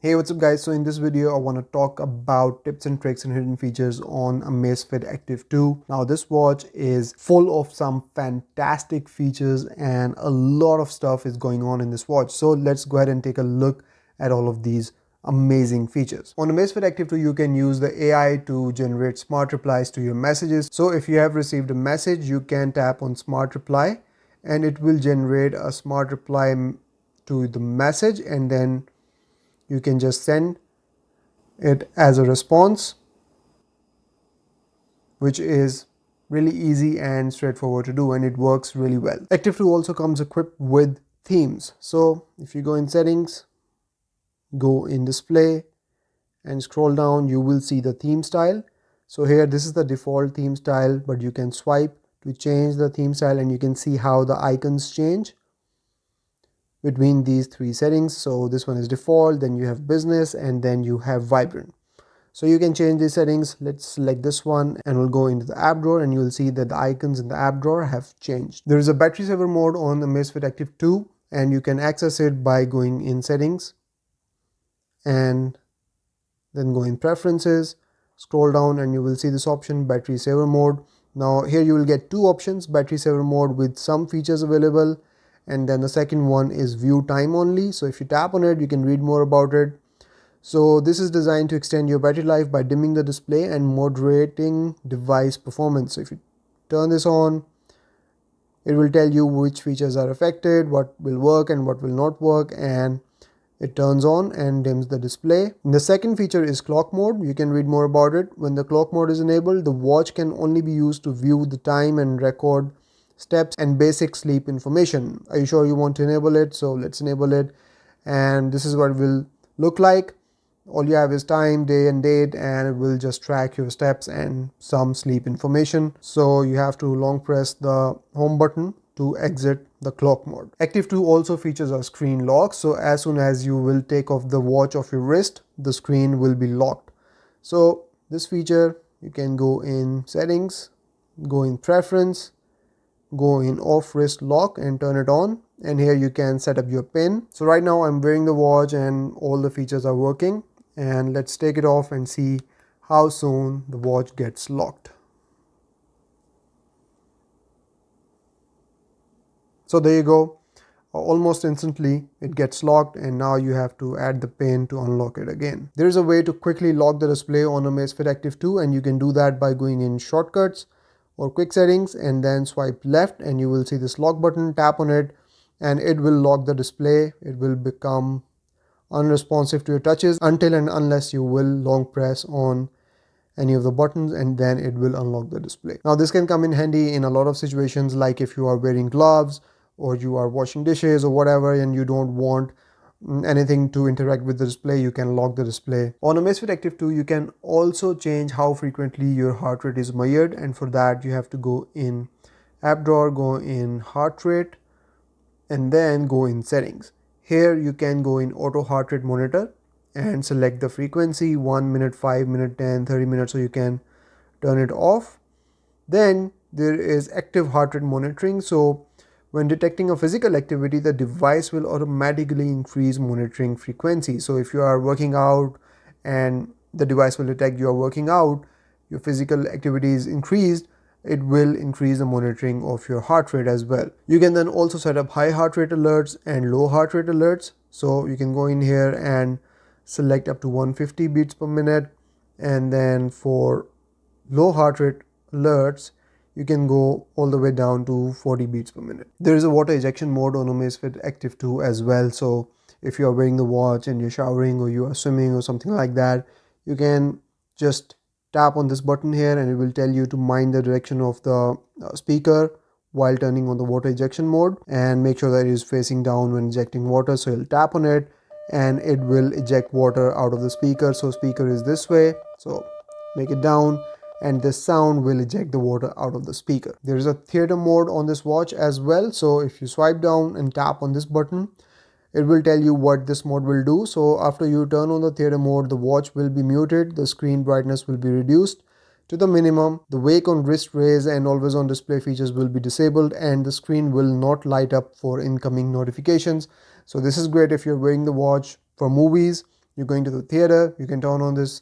Hey, what's up guys? So in this video, I want to talk about tips and tricks and hidden features on Amazfit Active 2. Now this watch is full of some fantastic features and a lot of stuff is going on in this watch. So let's go ahead and take a look at all of these amazing features. On Amazfit Active 2, you can use the AI to generate smart replies to your messages. So if you have received a message, you can tap on smart reply and it will generate a smart reply to the message, and then you can just send it as a response, which is really easy and straightforward to do, and it works really well. Active 2 also comes equipped with themes. So if you go in settings, go in display and scroll down, you will see the theme style. So here this is the default theme style, but you can swipe to change the theme style and you can see how the icons change between these three settings. So this one is default, then you have business, and then you have vibrant. So you can change these settings. Let's select this one and we'll go into the app drawer, and you'll see that the icons in the app drawer have changed. There is a battery saver mode on the Amazfit Active 2 and you can access it by going in settings and then go in preferences, scroll down, and you will see this option, battery saver mode. Now here you will get two options, battery saver mode with some features available, and then the second one is view time only. So if you tap on it, you can read more about it. So this is designed to extend your battery life by dimming the display and moderating device performance. So if you turn this on, it will tell you which features are affected, what will work and what will not work, and it turns on and dims the display. The second feature is clock mode. You can read more about it. When the clock mode is enabled, the watch can only be used to view the time and record steps and basic sleep information. Are you sure you want to enable it? So let's enable it, and this is what it will look like. All you have is time, day and date, and it will just track your steps and some sleep information. So you have to long press the home button to exit the clock mode. Active 2 also features a screen lock. So as soon as you will take off the watch off your wrist, the screen will be locked. So this feature, you can go in settings, go in preference, go in off wrist lock and turn it on, and here you can set up your pin. So right now I'm wearing the watch and all the features are working, and let's take it off and see how soon the watch gets locked. So there you go, almost instantly it gets locked, and now you have to add the pin to unlock it again. There is a way to quickly lock the display on a Amazfit Active 2, and you can do that by going in shortcuts or quick settings and then swipe left, and you will see this lock button. Tap on it and it will lock the display. It will become unresponsive to your touches until and unless you will long press on any of the buttons, and then it will unlock the display. Now this can come in handy in a lot of situations, like if you are wearing gloves or you are washing dishes or whatever and you don't want anything to interact with the display, you can lock the display. On Amazfit Active 2, you can also change how frequently your heart rate is measured, and for that you have to go in app drawer, go in heart rate, and then go in settings. Here you can go in auto heart rate monitor and select the frequency, 1 minute, 5 minute, 10, 30 minutes, so you can turn it off. Then there is active heart rate monitoring. So when detecting a physical activity, the device will automatically increase monitoring frequency. So if you are working out and the device will detect you are working out, your physical activity is increased, it will increase the monitoring of your heart rate as well. You can then also set up high heart rate alerts and low heart rate alerts. So you can go in here and select up to 150 beats per minute, and then for low heart rate alerts you can go all the way down to 40 beats per minute. There is a water ejection mode on Amazfit Active 2 as well. So if you are wearing the watch and you're showering or you are swimming or something like that, you can just tap on this button here and it will tell you to mind the direction of the speaker while turning on the water ejection mode, and make sure that it is facing down when ejecting water. So you'll tap on it and it will eject water out of the speaker. So speaker is this way, so make it down and this sound will eject the water out of the speaker. There is a theater mode on this watch as well. So if you swipe down and tap on this button, it will tell you what this mode will do. So after you turn on the theater mode, the watch will be muted, the screen brightness will be reduced to the minimum, the wake on wrist raise and always on display features will be disabled, and the screen will not light up for incoming notifications. So this is great if you're wearing the watch for movies. You're going to the theater, you can turn on this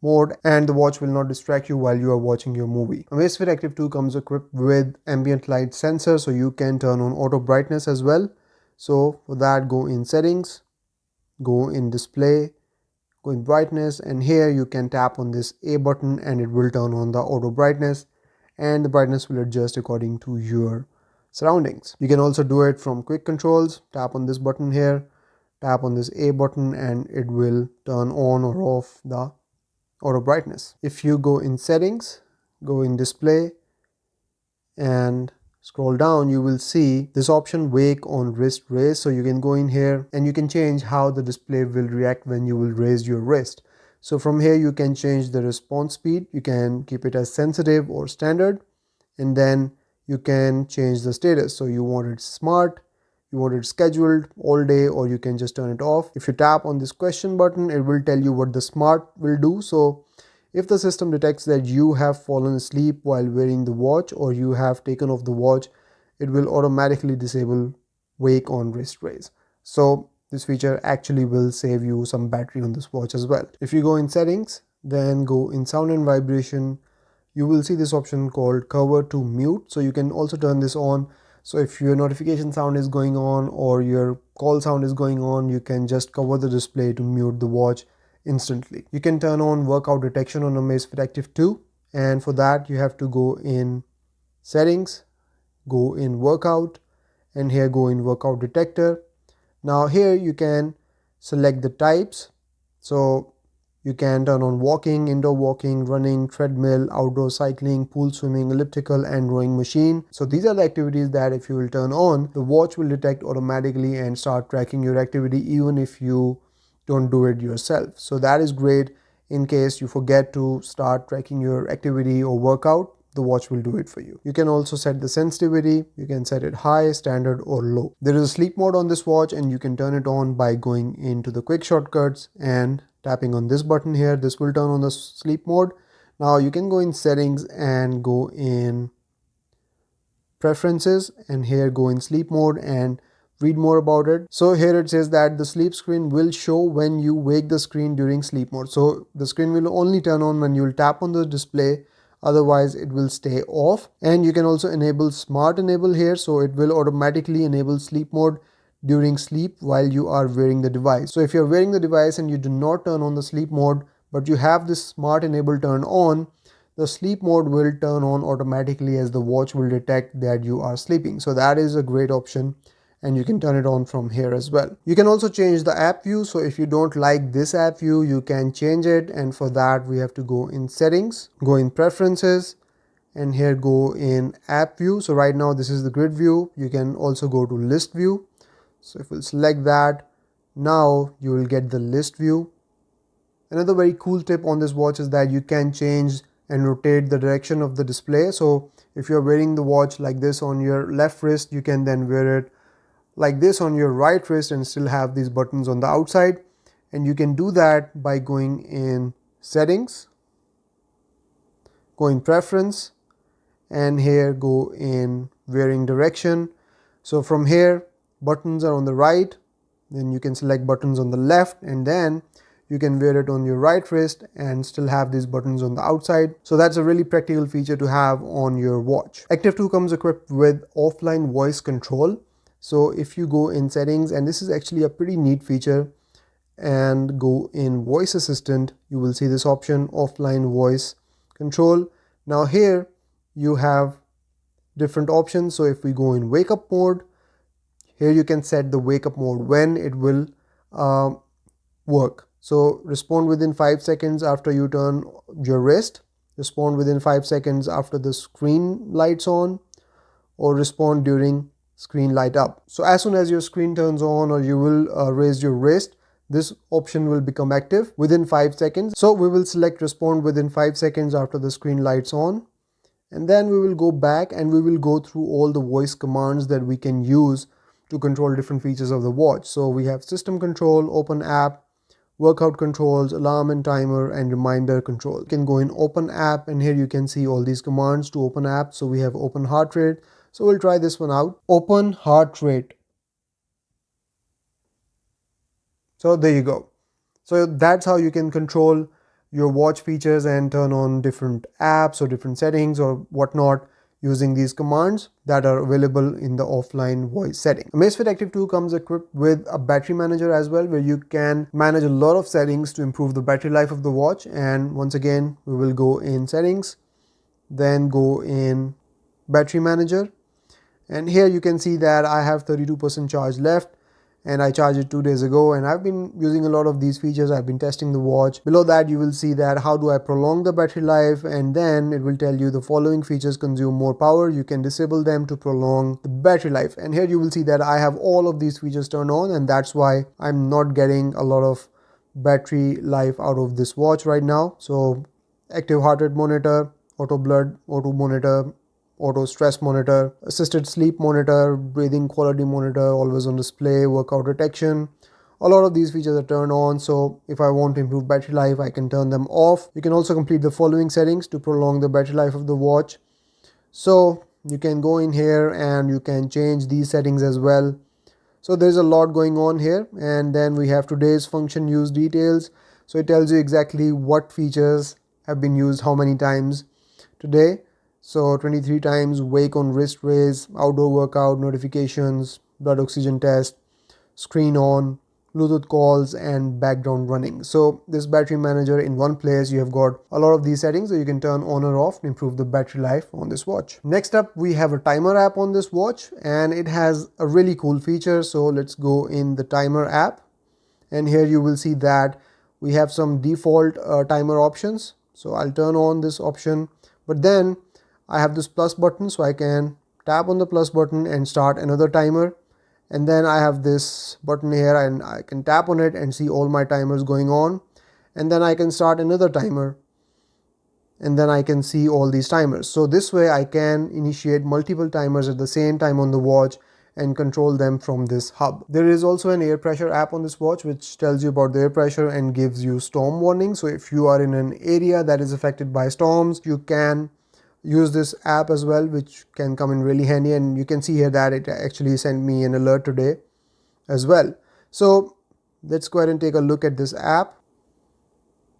mode and the watch will not distract you while you are watching your movie. Amazfit Active 2 comes equipped with ambient light sensor, so you can turn on auto brightness as well. So for that, go in settings, go in display, go in brightness, and here you can tap on this A button and it will turn on the auto brightness, and the brightness will adjust according to your surroundings. You can also do it from quick controls. Tap on this button here, tap on this A button, and it will turn on or off the auto brightness. If you go in settings, go in display and scroll down, you will see this option wake on wrist raise. So you can go in here and you can change how the display will react when you will raise your wrist. So from here you can change the response speed, you can keep it as sensitive or standard, and then you can change the status. So you want it smart, you want it scheduled all day, or you can just turn it off. If you tap on this question button, it will tell you what the smart will do. So if the system detects that you have fallen asleep while wearing the watch or you have taken off the watch, it will automatically disable wake on wrist raise. So this feature actually will save you some battery on this watch as well. If you go in settings, then go in sound and vibration, you will see this option called cover to mute. So you can also turn this on. So if your notification sound is going on or your call sound is going on, you can just cover the display to mute the watch instantly. You can turn on workout detection on Amazfit Active 2, and for that you have to go in settings, go in workout, and here go in workout detector. Now here you can select the types. So you can turn on walking, indoor walking, running, treadmill, outdoor cycling, pool swimming, elliptical, and rowing machine. So these are the activities that if you will turn on, the watch will detect automatically and start tracking your activity even if you don't do it yourself. So that is great in case you forget to start tracking your activity or workout. The watch will do it for you. You can also set the sensitivity. You can set it high, standard, or low. There is a sleep mode on this watch and you can turn it on by going into the quick shortcuts and tapping on this button here. This will turn on the sleep mode. Now you can go in settings and go in preferences, and here go in sleep mode and read more about it. So here it says that the sleep screen will show when you wake the screen during sleep mode. So the screen will only turn on when you will tap on the display, otherwise it will stay off. And you can also enable smart enable here, so it will automatically enable sleep mode during sleep while you are wearing the device. So if you're wearing the device and you do not turn on the sleep mode, but you have this smart enable turned on, the sleep mode will turn on automatically as the watch will detect that you are sleeping. So that is a great option, and you can turn it on from here as well. You can also change the app view. So if you don't like this app view, you can change it, and for that we have to go in settings, go in preferences, and here go in app view. So right now this is the grid view. You can also go to list view. So if we'll select that, now you will get the list view. Another very cool tip on this watch is that you can change and rotate the direction of the display. So if you're wearing the watch like this on your left wrist, you can then wear it like this on your right wrist and still have these buttons on the outside. And you can do that by going in settings, go in preference, and here go in wearing direction. So from here, buttons are on the right, then you can select buttons on the left, and then you can wear it on your right wrist and still have these buttons on the outside. So that's a really practical feature to have on your watch. Active 2 comes equipped with offline voice control. So if you go in settings, and this is actually a pretty neat feature, and go in voice assistant, you will see this option, offline voice control. Now here you have different options. So if we go in wake up mode, here you can set the wake up mode when it will work. So respond within 5 seconds after you turn your wrist, respond within 5 seconds after the screen lights on, or respond during screen light up. So as soon as your screen turns on or you will raise your wrist, this option will become active within 5 seconds. So we will select respond within 5 seconds after the screen lights on, and then we will go back and we will go through all the voice commands that we can use to control different features of the watch. So we have system control, open app, workout controls, alarm and timer, and reminder control. You can go in open app, and here you can see all these commands to open app. So we have open heart rate. So we'll try this one out. Open heart rate. So there you go. So that's how you can control your watch features and turn on different apps or different settings or whatnot using these commands that are available in the offline voice setting. Amazfit Active 2 comes equipped with a battery manager as well, where you can manage a lot of settings to improve the battery life of the watch. And once again, we will go in settings, then go in battery manager, and here you can see that I have 32% charge left and I charged it 2 days ago, and I've been using a lot of these features. I've been testing the watch. Below that you will see that how do I prolong the battery life, and then it will tell you the following features consume more power. You can disable them to prolong the battery life, and here you will see that I have all of these features turned on, and that's why I'm not getting a lot of battery life out of this watch right now. So active heart rate monitor, auto blood, auto monitor, auto stress monitor, assisted sleep monitor, breathing quality monitor, always on display, workout detection. A lot of these features are turned on, so if I want to improve battery life, I can turn them off. You can also complete the following settings to prolong the battery life of the watch. So you can go in here and you can change these settings as well. So there's a lot going on here. And then we have today's function use details. So it tells you exactly what features have been used how many times today. So 23 times wake on wrist raise, outdoor workout, notifications, blood oxygen test, screen on, Bluetooth calls, and background running. So this battery manager in one place, you have got a lot of these settings that you can turn on or off to improve the battery life on this watch. Next up, we have a timer app on this watch, and it has a really cool feature. So let's go in the timer app, and here you will see that we have some default timer options. So I'll turn on this option, but then I have this plus button, so I can tap on the plus button and start another timer. And then I have this button here and I can tap on it and see all my timers going on. And then I can start another timer, and then I can see all these timers. So this way I can initiate multiple timers at the same time on the watch and control them from this hub. There is also an air pressure app on this watch which tells you about the air pressure and gives you storm warning. So if you are in an area that is affected by storms, you can use this app as well, which can come in really handy. And you can see here that it actually sent me an alert today as well. So let's go ahead and take a look at this app,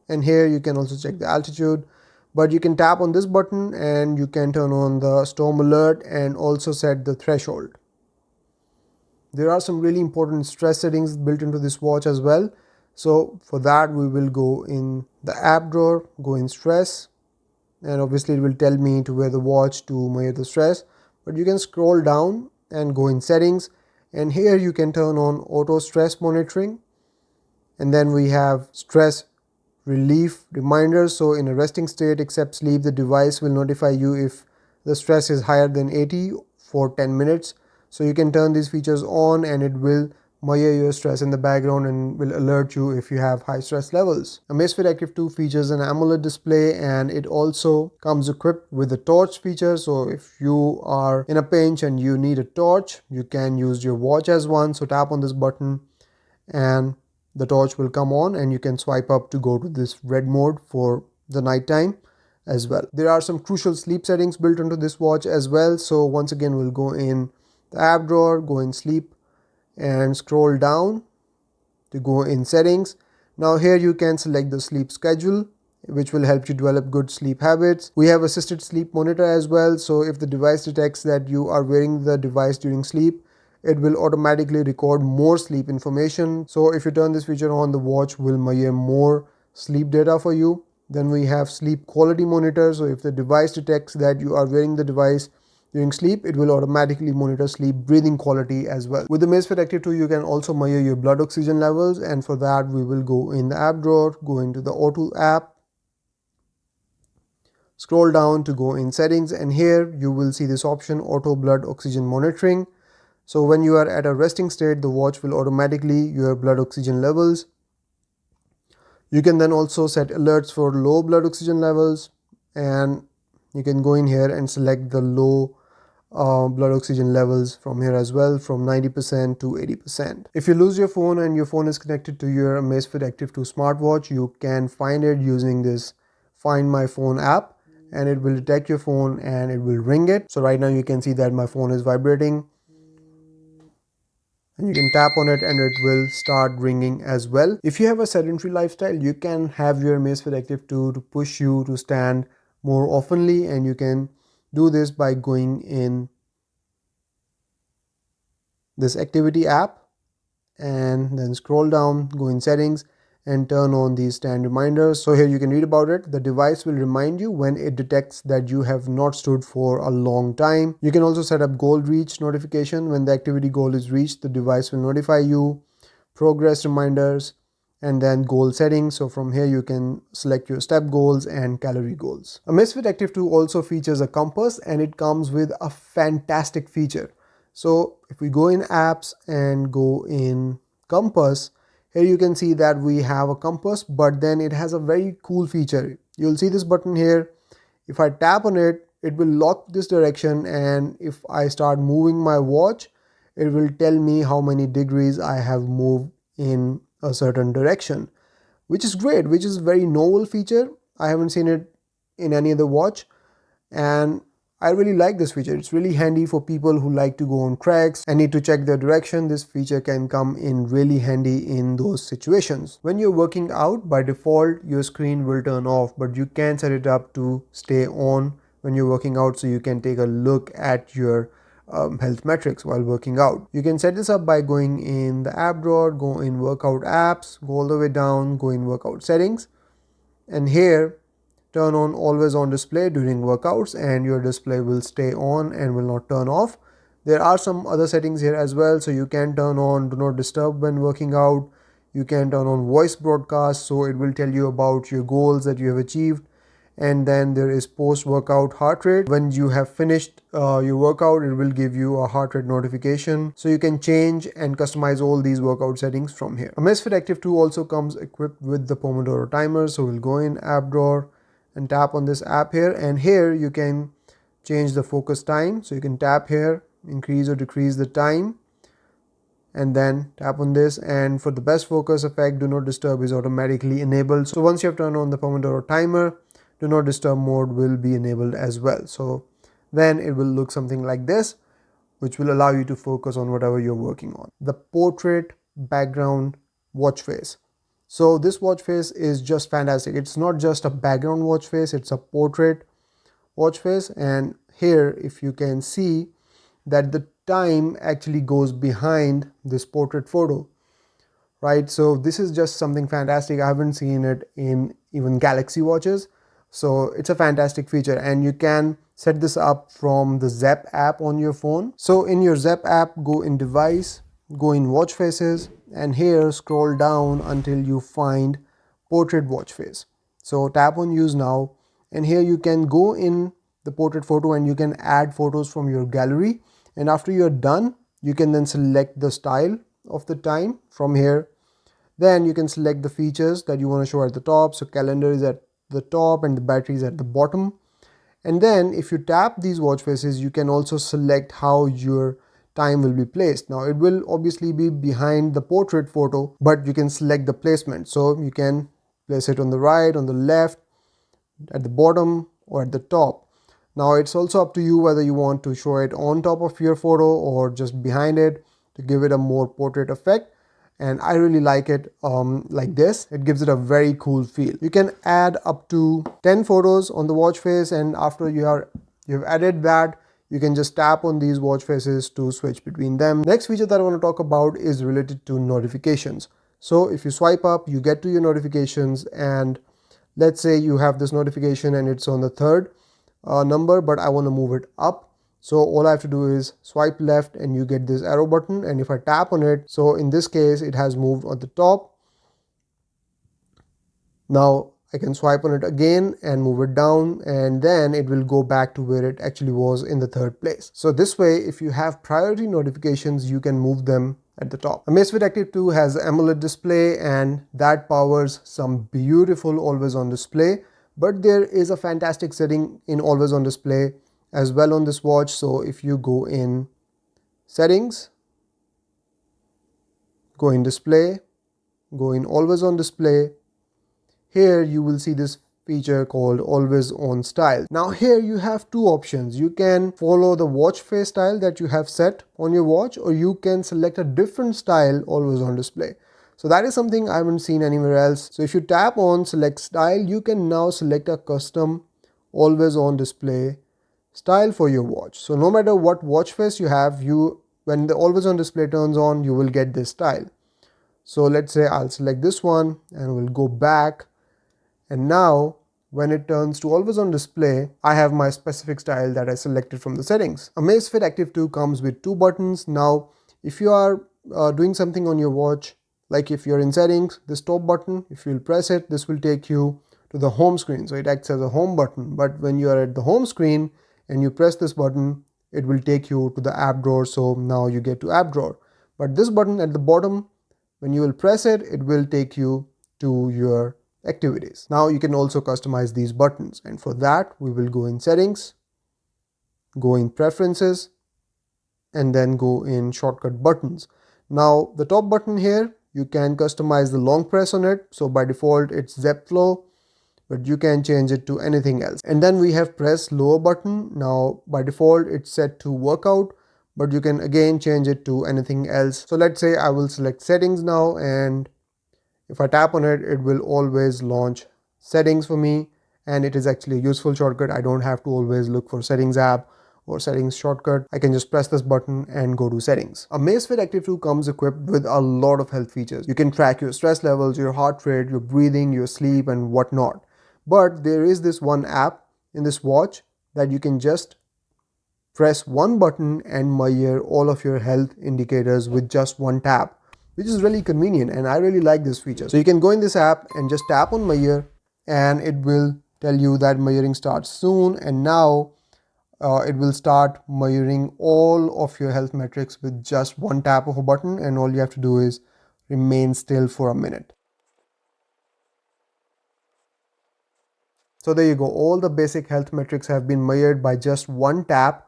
and here you can also check the altitude, but you can tap on this button and you can turn on the storm alert and also set the threshold. There are some really important stress settings built into this watch as well. So for that we will go in the app drawer, go in stress, and obviously it will tell me to wear the watch to measure the stress, but you can scroll down and go in settings, and here you can turn on auto stress monitoring, and then we have stress relief reminders. So in a resting state except sleep, the device will notify you if the stress is higher than 80 for 10 minutes. So you can turn these features on and it will measure your stress in the background and will alert you if you have high stress levels. Amazfit Active 2 features an AMOLED display, and it also comes equipped with a torch feature. So if you are in a pinch and you need a torch, you can use your watch as one. So tap on this button and the torch will come on, and you can swipe up to go to this red mode for the night time as well. There are some crucial sleep settings built into this watch as well. So once again, we'll go in the app drawer, go in sleep, and scroll down to go in settings. Now here you can select the sleep schedule, which will help you develop good sleep habits. We have assisted sleep monitor as well. So if the device detects that you are wearing the device during sleep, it will automatically record more sleep information. So if you turn this feature on, the watch will measure more sleep data for you. Then we have sleep quality monitor. So if the device detects that you are wearing the device during sleep, it will automatically monitor sleep breathing quality as well. With the Amazfit Active 2, you can also measure your blood oxygen levels, and for that we will go in the app drawer, go into the Auto app, scroll down to go in settings, and here you will see this option, auto blood oxygen monitoring. So when you are at a resting state, the watch will automatically your blood oxygen levels. You can then also set alerts for low blood oxygen levels, and you can go in here and select the low blood oxygen levels from here as well, from 90% to 80%. If you lose your phone and your phone is connected to your Amazfit Active 2 smartwatch, you can find it using this Find My Phone app, and it will detect your phone and it will ring it. So right now you can see that my phone is vibrating, and you can tap on it and it will start ringing as well. If you have a sedentary lifestyle, you can have your Amazfit Active 2 to push you to stand more oftenly, and you can do this by going in this activity app and then scroll down, go in settings and turn on these stand reminders. So here you can read about it. The device will remind you when it detects that you have not stood for a long time. You can also set up goal reach notification. When the activity goal is reached, the device will notify you, progress reminders, and then goal settings. So from here you can select your step goals and calorie goals. Amazfit Active 2 also features a compass, and it comes with a fantastic feature. So if we go in apps and go in compass, here you can see that we have a compass, but then it has a very cool feature. You'll see this button here. If I tap on it, it will lock this direction, and if I start moving my watch, it will tell me how many degrees I have moved in a certain direction, which is great, which is a very novel feature. I haven't seen it in any other watch, and I really like this feature. It's really handy for people who like to go on treks and need to check their direction. This feature can come in really handy in those situations. When you're working out, by default your screen will turn off, but you can set it up to stay on when you're working out, so you can take a look at your health metrics while working out. You can set this up by going in the app drawer, go in workout apps, go all the way down, go in workout settings, and here turn on always on display during workouts, and your display will stay on and will not turn off. There are some other settings here as well, so you can turn on do not disturb when working out. You can turn on voice broadcast, so it will tell you about your goals that you have achieved. And then there is post workout heart rate. When you have finished your workout, it will give you a heart rate notification, so you can change and customize all these workout settings from here. Amazfit Active 2 also comes equipped with the Pomodoro timer, so we'll go in app drawer and tap on this app here, and here you can change the focus time. So you can tap here, increase or decrease the time, and then tap on this, and for the best focus effect, do not disturb is automatically enabled. So once you have turned on the Pomodoro timer, do not disturb mode will be enabled as well. So then it will look something like this, which will allow you to focus on whatever you're working on. The portrait background watch face. So this watch face is just fantastic. It's not just a background watch face, it's a portrait watch face. And here, if you can see that the time actually goes behind this portrait photo, right? So this is just something fantastic. I haven't seen it in even Galaxy watches. So it's a fantastic feature, and you can set this up from the Zepp app on your phone. So in your Zepp app, go in device, go in watch faces, and here scroll down until you find portrait watch face. So tap on use now, and here you can go in the portrait photo and you can add photos from your gallery. And after you're done, you can then select the style of the time from here. Then you can select the features that you want to show at the top. So calendar is at the top and the battery is at the bottom. And then if you tap these watch faces, you can also select how your time will be placed. Now it will obviously be behind the portrait photo, but you can select the placement. So you can place it on the right, on the left, at the bottom, or at the top. Now it's also up to you whether you want to show it on top of your photo or just behind it to give it a more portrait effect. And I really like it like this. It gives it a very cool feel. You can add up to 10 photos on the watch face, and after you've added that, you can just tap on these watch faces to switch between them. Next feature that I want to talk about is related to notifications. So if you swipe up, you get to your notifications, and let's say you have this notification and it's on the third number, but I want to move it up. So all I have to do is swipe left and you get this arrow button, and if I tap on it, so in this case it has moved on the top. Now I can swipe on it again and move it down, and then it will go back to where it actually was in the third place. So this way, if you have priority notifications, you can move them at the top. Amazfit Active 2 has AMOLED display, and that powers some beautiful always on display, but there is a fantastic setting in always on display as well on this watch. So if you go in settings, go in display, go in always on display, here you will see this feature called always on style. Now here you have two options. You can follow the watch face style that you have set on your watch, or you can select a different style always on display. So that is something I haven't seen anywhere else. So if you tap on select style, you can now select a custom always on display style for your watch. So no matter what watch face you have, when the always on display turns on, you will get this style. So let's say I'll select this one and we'll go back, and now when it turns to always on display, I have my specific style that I selected from the settings. Amazfit Active 2 comes with two buttons. Now if you are doing something on your watch, like if you're in settings, this top button, if you'll press it, this will take you to the home screen. So it acts as a home button. But when you are at the home screen and you press this button, it will take you to the app drawer. So now you get to app drawer. But this button at the bottom, when you will press it, it will take you to your activities. Now you can also customize these buttons, and for that we will go in settings, go in preferences, and then go in shortcut buttons. Now the top button here, you can customize the long press on it. So by default it's Zepp Flow, but you can change it to anything else. And then we have press lower button. Now by default it's set to workout, but you can again change it to anything else. So let's say I will select settings now, and if I tap on it, it will always launch settings for me, and it is actually a useful shortcut. I don't have to always look for settings app or settings shortcut. I can just press this button and go to settings. Amazfit Active 2 comes equipped with a lot of health features. You can track your stress levels, your heart rate, your breathing, your sleep, and whatnot. But there is this one app in this watch that you can just press one button and measure all of your health indicators with just one tap, which is really convenient, and I really like this feature. So you can go in this app and just tap on measure, and it will tell you that measuring starts soon, and now it will start measuring all of your health metrics with just one tap of a button, and all you have to do is remain still for a minute. So there you go, all the basic health metrics have been measured by just one tap,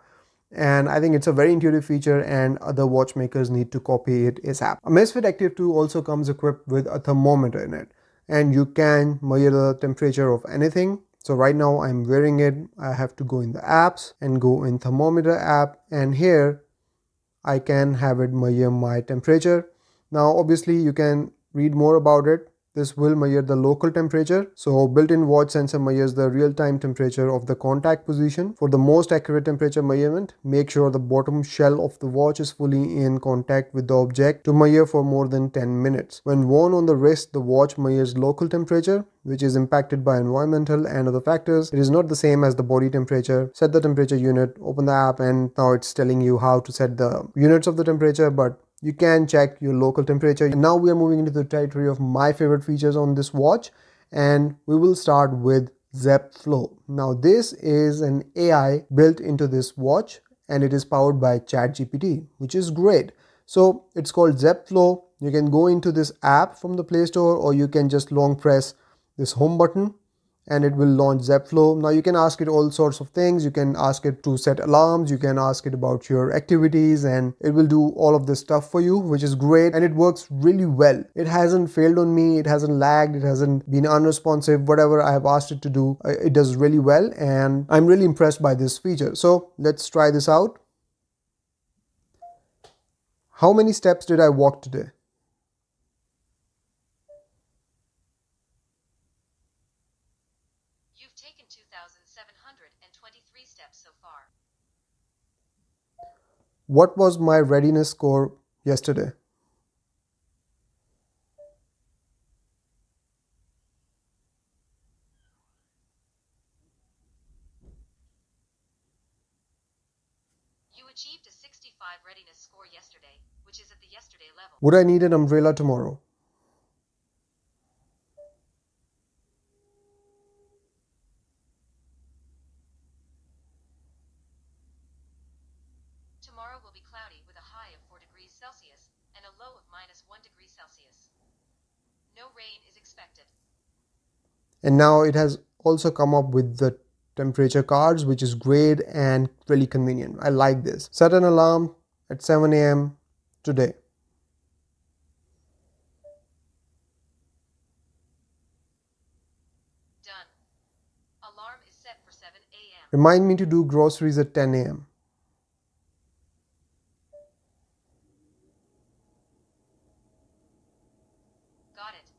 and I think it's a very intuitive feature, and other watchmakers need to copy it ASAP. Amazfit Active 2 also comes equipped with a thermometer in it, and you can measure the temperature of anything. So right now I'm wearing it. I have to go in the apps and go in thermometer app, and here I can have it measure my temperature. Now obviously you can read more about it. This will measure the local temperature. So built-in watch sensor measures the real-time temperature of the contact position. For the most accurate temperature measurement, make sure the bottom shell of the watch is fully in contact with the object to measure for more than 10 minutes. When worn on the wrist, the watch measures local temperature, which is impacted by environmental and other factors. It is not the same as the body temperature. Set the temperature unit, open the app, and now it's telling you how to set the units of the temperature, but you can check your local temperature. Now we are moving into the territory of my favorite features on this watch, and we will start with Zepp Flow. Now this is an AI built into this watch, and it is powered by ChatGPT, which is great. So it's called Zepp Flow. You can go into this app from the Play Store, or you can just long press this home button and it will launch Zepp Flow. Now you can ask it all sorts of things. You can ask it to set alarms, you can ask it about your activities, and it will do all of this stuff for you, which is great, and it works really well. It hasn't failed on me, it hasn't lagged, it hasn't been unresponsive. Whatever I have asked it to do, it does really well, and I'm really impressed by this feature. So let's try this out. How many steps did I walk today? You've taken 2,723 steps so far. What was my readiness score yesterday? You achieved a 65 readiness score yesterday, which is at the yesterday level. Would I need an umbrella tomorrow? Tomorrow will be cloudy with a high of 4 degrees Celsius and a low of -1 degree Celsius. No rain is expected. And now it has also come up with the temperature cards, which is great and really convenient. I like this. Set an alarm at 7 a.m. today. Done. Remind me to do groceries at 10 a.m. Got it.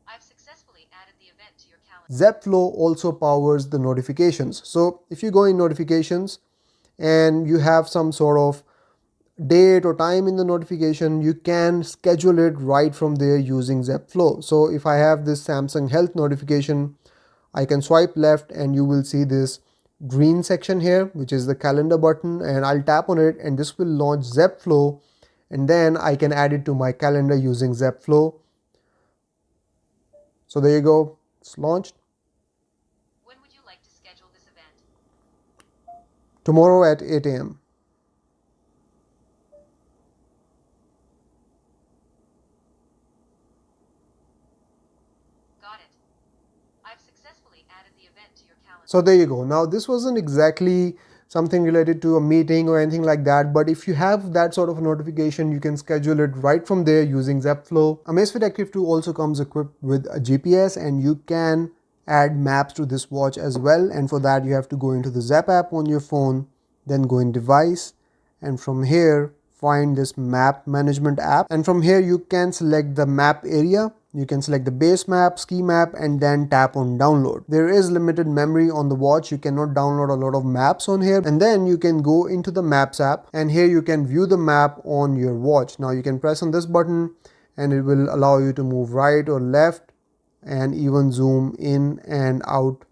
I've successfully added the event to your calendar. Zepp Flow also powers the notifications. So if you go in notifications and you have some sort of date or time in the notification, you can schedule it right from there using Zepp Flow. So if I have this Samsung Health notification, I can swipe left and you will see this green section here, which is the calendar button, and I'll tap on it and this will launch Zepp Flow, and then I can add it to my calendar using Zepp Flow. So there you go, it's launched. When would you like to schedule this event? Tomorrow at 8 a.m. Got it. I've successfully added the event to your calendar. So there you go. Now this wasn't exactly something related to a meeting or anything like that, but if you have that sort of a notification, you can schedule it right from there using Zepp Flow. Amazfit Active 2 also comes equipped with a GPS, and you can add maps to this watch as well, and for that you have to go into the Zepp app on your phone, then go in device, and from here find this map management app, and from here you can select the map area. You can select the base map, ski map, and then tap on download. There is limited memory on the watch. You cannot download a lot of maps on here. And then you can go into the maps app, and here you can view the map on your watch. Now you can press on this button and it will allow you to move right or left and even zoom in and out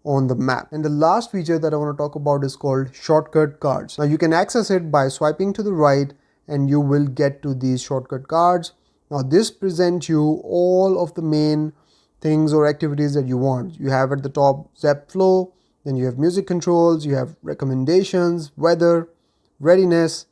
on the map. And the last feature that I want to talk about is called shortcut cards. Now you can access it by swiping to the right and you will get to these shortcut cards. Now this presents you all of the main things or activities that you want. You have at the top Zepp Flow, then you have music controls, you have recommendations, weather, readiness,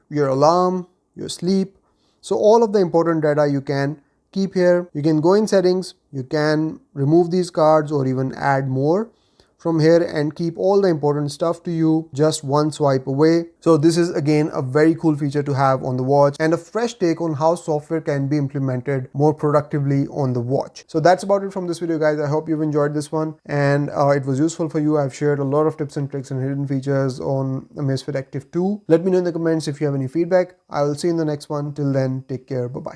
your alarm, your sleep. So all of the important data you can keep here. You can go in settings, you can remove these cards or even add more from here and keep all the important stuff to you just one swipe away. So this is again a very cool feature to have on the watch and a fresh take on how software can be implemented more productively on the watch. So that's about it from this video, guys. I hope you've enjoyed this one and it was useful for you. I've shared a lot of tips and tricks and hidden features on Amazfit Active 2. Let me know in the comments if you have any feedback. I will see you in the next one. Till then, take care. Bye-bye.